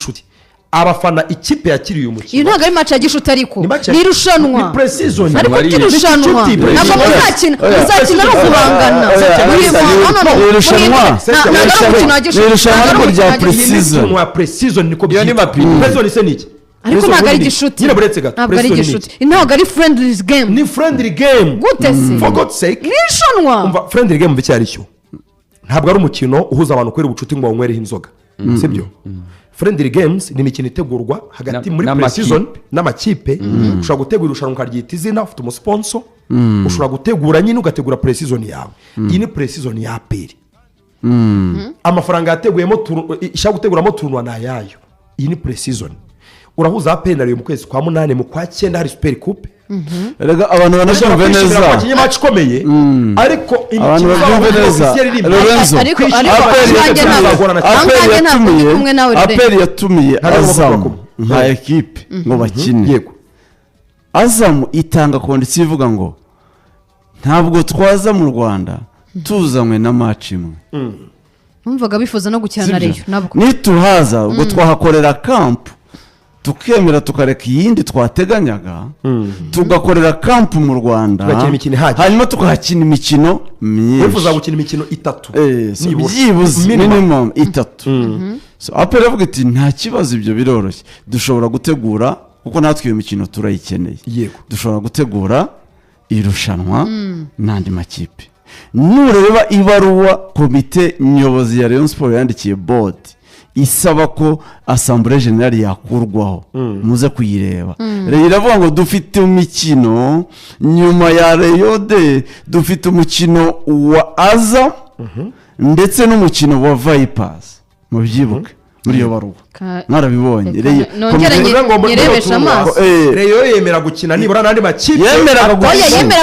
gishuti abafana ikipe yakiriye umukino iyo ntago ari match ya gishuti ariko ni irushanwa ni precision ariko irushanwa ntabwo muzakina no kubangana irushanwa rya precision wa precision niko byitwa precision ise niki ariko ntago ari gishuti ntabwo ari gishuti ntago ari friendly game ni friendly game gute se for God's sake irushanwa umva friendly game bicyari cyo ntabwo ari umukino uhuza abantu kwera ubucuti ngo banywereho inzoga sibyo friendly games ni imikino itegurwa hagati muri pre-season n'amakipe ushobora gutegura irushanwa ukaryita izina ufite umusponsor ushobora gutegura nyine ugategura pre-season yawe iyi ni pre-season ya APR amafaranga yateguyemo ishaka guteguramo turunwa na yayo iyi ni pre-season urahuza APR na Rayon mu kwezi kwa 8 mu kwa 9 hari super coupe rega abantu banashimve neza bakinye match komeye ariko abantu babyumve neza Lorenzo ariko APR yatumiye Azam nka equipe ngo bakine yego Azam itanga kondisiyo ivuga ngo ntabwo twaza mu Rwanda tuzanywe na match imwe umvaga bifuza no gukina Rayon nabwo nituhaza ubwo twahakorera camp tukemera tukareka iyindi twateganyaga tugakorera camp mu Rwanda hanyuma tukahakina imikino myinshi wifuza gukina imikino 3 byibuze minimum 3 so APR avuga ati nta kibazo ibyo biroroshye dushobora gutegura kuko natwe iyo mikino turayikeneye dushobora gutegura irushanwa n'andi makipe nureba ibaruwa komite nyobozi ya Rayon Sport yandikiye board isaba ko Assemblée Générale yakurwaho muze kuyireba rero iravuga ngo dufite umukino nyuma ya Rayon dufite umukino wa Azam ndetse n'umukino wa Vipers mu byibuke muri yo baruwa narabibonye nyerebesha amaso Rayon yemera gukina nibura nandi makipe yemeraga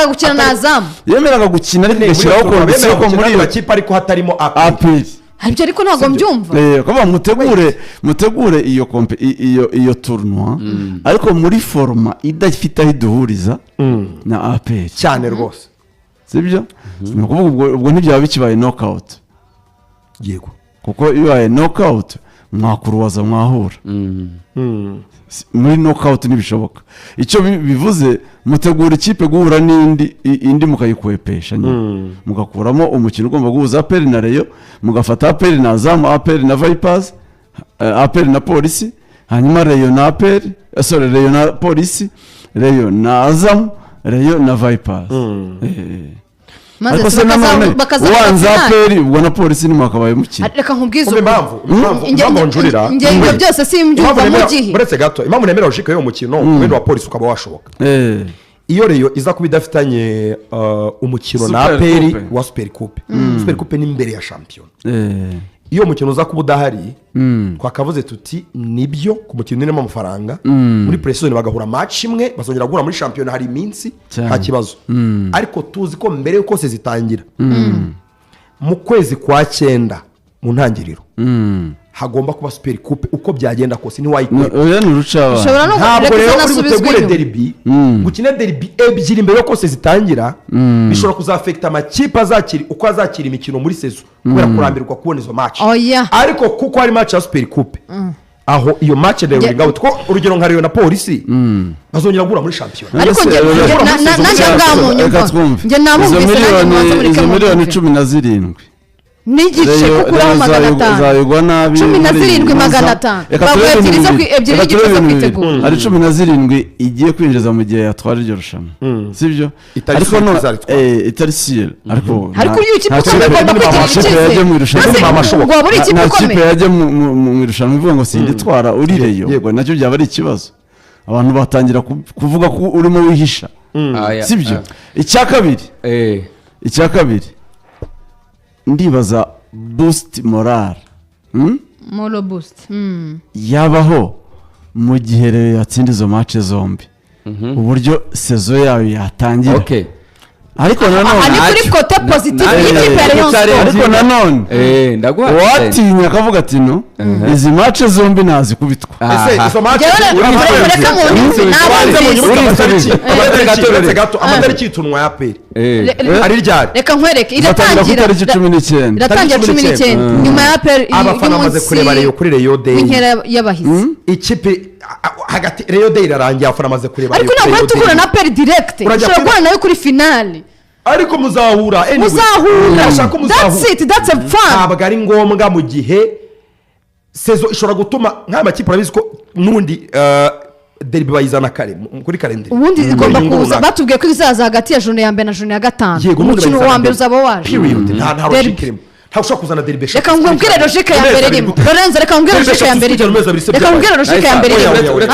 gukina na Azam yemeraga gukina ariko gashyiraho kondisiyo ko muri makipe ariko hatarimo APR ariko ntabwo mbyumva kuba mutegure iyo tournoi ariko muri forma idafite aho iduhuriza na APR cyane rwose sibyo ni ukuvuga ubwo ntibyaba bikibaye knockout yego kuko iyo aye knockout mwakuruwaza mwahura muri knockout ntibishoboka icyo bivuze mutegura ikipe guhura n'indi mukayikwepesha mugakuramo umukino ugomba guhuza APR na Rayon mugafata APR na Azam APR na Vipers APR na Polisi hanyuma Rayon na APR Rayon na Polisi Rayon na Azam Rayon na Vipers maze bakaza APR ubwo na Polisi ni mwakabaye mukino reka nkubwize impamvu njurira ngenge byose simbyumva mu gihe buretse gato impamvu nemera ushika yo mukino wenda wa Polisi ukaba washoboka iyo Rayon iza kuba idafitanye umukino na APR wa Super Coupe Super Coupe ni imbere ya champion iyo mukino uza kuba udahari twakavuze tuti nibyo ku mukino nirimo amafaranga muri pre-season bagahura match imwe bazongera guhura muri champion hari iminsi nta kibazo ariko tuzi ko mbere yuko se zitangira mu kwezi kwa 9 mu ntangiriro hagomba kuba Super Coupe uko byagenda kose ntiwayikora oya nurucaba ushobora no gutegura derby gukina derby ebyiri mbere yuko se zitangira bishobora kuzaffecta amakipe azakiri uko azakira imikino muri saison kubera kurambirwa kubona izo match ariko kuko hari match ya Super Coupe aho iyo match rero ngaho two urugero nka Rayon na Polisi bazongera gura muri champion ariko nanjye ngamunye nge namubise izo miliyoni 17 n'igice kukuraho 500 zayugwa nabi 17,500 bagwetiriza ku ebyiri n'igice zo kwitegura ari 17 igiye kwinjiza mu gihe yatwara iryo rushanwa sibyo ariko no itari siel ariko iyo ikipe igomba kwigira yaje mu irushanwa amashoboka ngo buri ikipe ikomeye yaje mu irushanwa ivuga ngo sinditwara urireyo yego nacyo byaba ari ikibazo abantu batangira kuvuga ko urimo wihisha sibyo icya kabiri ndibaza boost moral moro boost yabaho mu gihe rero yatsinda izo match zombi uburyo sezo yayo yatangira ariko nanone ni kuri kote positive y'ikipe ya Rayon Sport ariko nanone watinya akavuga ati no izi match zombi nazikubitwa ese izo match reka uretse gato amatariki y'itunwa ya peri ari ryari reka nkwereke iratangira 19 nyuma ya peri abafana bamaze kureba Rayon kuri Rayon Day inkera y'abahizi ikipe hagati Rayon Day irarangiye abafana bamaze kureba ariko ntabwo tuhura na peri direct ushobora kubona nayo kuri finale ariko muzahura that's a fun ntabwo ari ngombwa mu gihe sezo ishobora gutuma nk'amakipe urabizi ko n'undi derby bayizana kare kuri kalendari ubundi igomba kuza batubwiye ko izaza hagati ya jone ya mbere na jone ya gatanu umukino wa mbere uzaba waje nta roshikirimo nta ushaka kuzana derby reka ngubwire logique ya mbere rimwe Lorenzo reka ngubwire logique ya mbere reka ngubwire logique ya mbere rimwe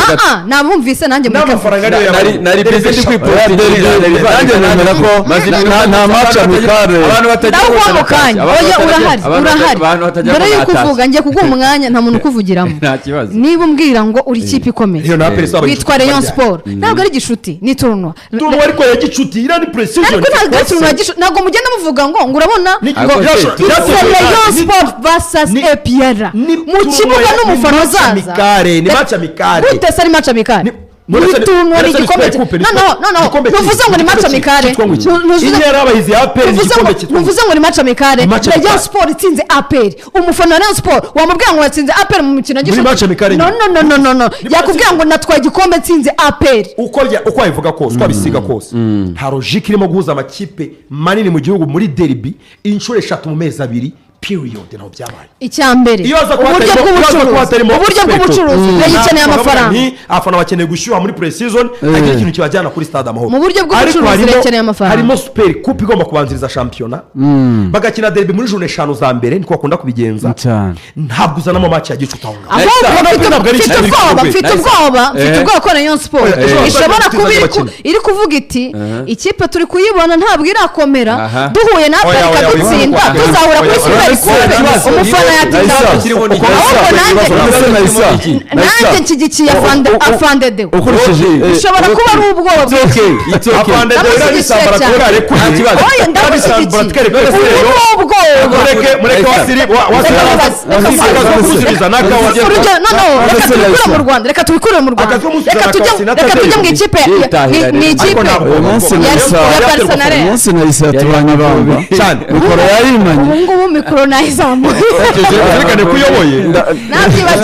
nabumvise nanjye muri n'amafaranga niyo nari busy kwipora nanjye nemera ko nta match amikare abantu batagira mu kanya oya urahari mbere yuko uvuga ngiye kuguha umwanya nta muntu ukuvugiramo niba umbwira ngo uri ikipe ikomeye witwa Rayon Sport ntabwo ari gishuti ni turunwa ariko ya gicuti ira ni precision ntabwo mugenda muvuga ngo urabona Rayon Sport versus APR mu kibuga n'umufana uzaza ni match amikare gute se ari match amikare Nitunwa ni gikombe. No. Nuvuze ngo ni match amikare. Inyera abahizi ya APR igikombe cyitwa. Nuvuze ngo ni match amikare. Rayon Sport itsinze APR. Umufana wa Rayon Sport wamubwira ngo watsinze APR mu mukino gisho. No. Yakubwira ngo natwaye igikombe tsinze APR. Uko ayivuga kose, twabisiga kose. Nta logique irimo guhuza amakipe manini mu gihugu muri derby inshuro 3 mu mezi 2. Period naho byabaye icyambere uburyo bw'ubucuruzi yayikeneye amafaranga afana bakeneye gushyuha muri pre-season agira ikintu kibajyana kuri stade Amahoro mu buryo bw'ubucuruzi yakeneye amafaranga harimo super coupe igomba kubanziriza championnat bagakina derby muri journée 5 za mbere niko bakunda kubigenza ntabwo uzanamo match ya gicuta mfite ubwoba ko Rayon Sport ishobora kuba iri kuvuga iti ikipe turi kuyibona ntabwo irakomera duhuye na Afrika dutsinda tuzahura kuri umufana yatinda nanjye nshyigikiye afandede ushobora kuba ari ubwoba reka tubikure mu Rwanda reka tujye mu ikipe ni ikipe ya Barcelona umunsi nahise yatubanye bamba mikoro yarimanye ubungubu mikoro nayizamuye reka kuyoboye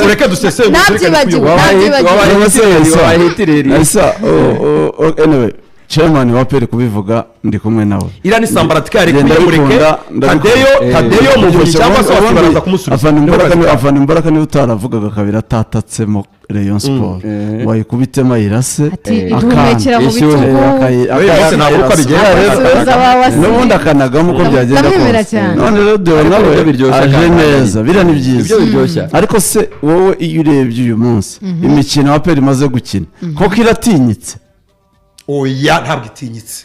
ureke dusesenge anyway chairman wa pere kubivuga ndi kumwe nawe ira ni sambaratika ari kuyemureke Tadeyo mu gihe cyangwa se baraza kumusubiza afana imbaraga ni utaravugaga kabira atatatsemo Rayon Sport wayikubitema irase akandekera mu bitugu n'ubundi akanagamo uko byagenda kose none rero dewe nawe aje neza bira ni byiza ariko se wowe iyo urebye uyu munsi imikino wa pere imaze gukina koko iratinyitse oya ntabwo itinyitse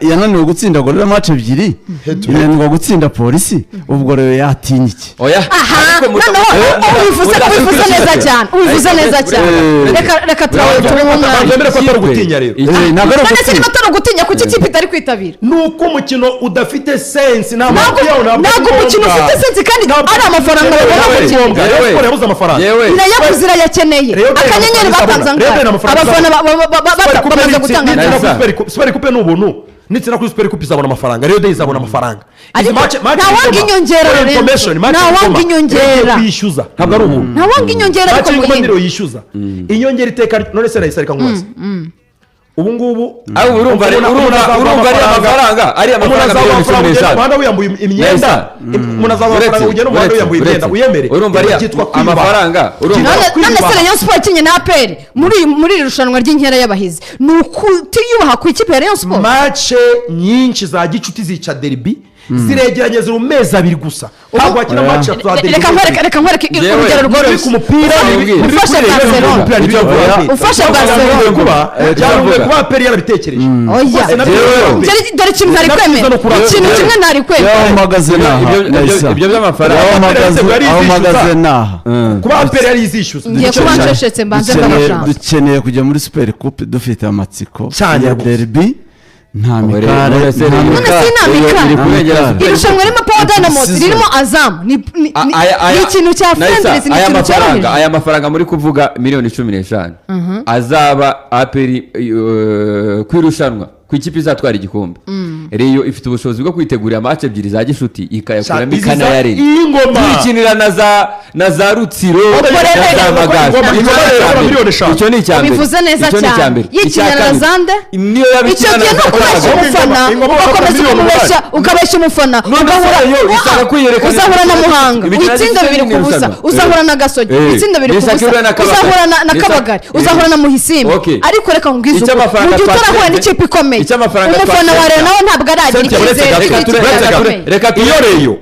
yananiwe gutsinda gorera match ebyiri inanirwa gutsinda polisi ubwo rero yatinyike oya ubivuze neza cyane reka twemere ko atari gutinya rero atari gutinya kuki ikipe itari kwitabira nuko umukino udafite sense ntabwo umukino ufite sense kandi ari amafaranga yabuze amafaranga irayabuze irayakeneye akanyenyeri batanze abafana bamaze gutanga n'ubuntu nitsina kuri super coupe izabona amafaranga rero day izabona amafaranga ntawanga inyongera ntawanga inyongera kwishyuza ntabwo ari ubuntu ntawanga inyongera ariko muhindiro yishyuza inyongera iteka none se rayisa reka nkubaze ubu ngubu urumva ari amafaranga umuhanda wiyambuye imyenda umuntu azaba amafaranga ugenda umuhanda wiyambuye imyenda uyemere urumva ari amafaranga none se Rayon Sport ikinye na APR muri irushanwa ry'inkera y'abahizi ni ukutiyubaha ku ikipe ya Rayon Sport match nyinshi za gicuti zica derby ziregeranye ziri mu mezi 2 gusa ntabwo wakina match ya derby reka nkwereke urugero rworoshye ku mupira ufashe Barcelona ufashe Barcelona kuba APR yarabitekereje oya dore ikintu ntari kwemera ikintu kimwe ntari kwemera ibyo by'amafaranga aho magaze naha kuba APR yari izishyuza ngiye kuba nsheshetse mbanze dukeneye kujya muri super coupe dufite amatsiko ya derby nta mikare none si nta mikare irushanwa ririmo Power Dynamos ririmo Azam ni ikintu cya friendlies ni ikintu cyoroheje. aya mafaranga muri kuvuga miliyoni 15 azaba aperi kwirushanwa ku ikipe izatwara igikombe. Reyo ifite ubushobozi bwo kwitegurira match ebyiri za gishuti ikayakuramo ikana ya Reyo kwikinira na za Rutsiro na Magazi. Icyo ni icyambere bivuze neza cyane yikinira na Zande niyo icyo gihe no kubeshya umufana ugakomeza kumubeshya ukabeshya umufana uzahura na Muhanga witsinda 2-0 uzahura na Gasogi witsinda 2-0 uzahura na Kabagari uzahura na Muhisimbi ariko reka ngwize mu gihe utarahura n'ikipe ikomeye umufana wa Reyo nawe ntabwo aragira icyizere reka iyo Reyo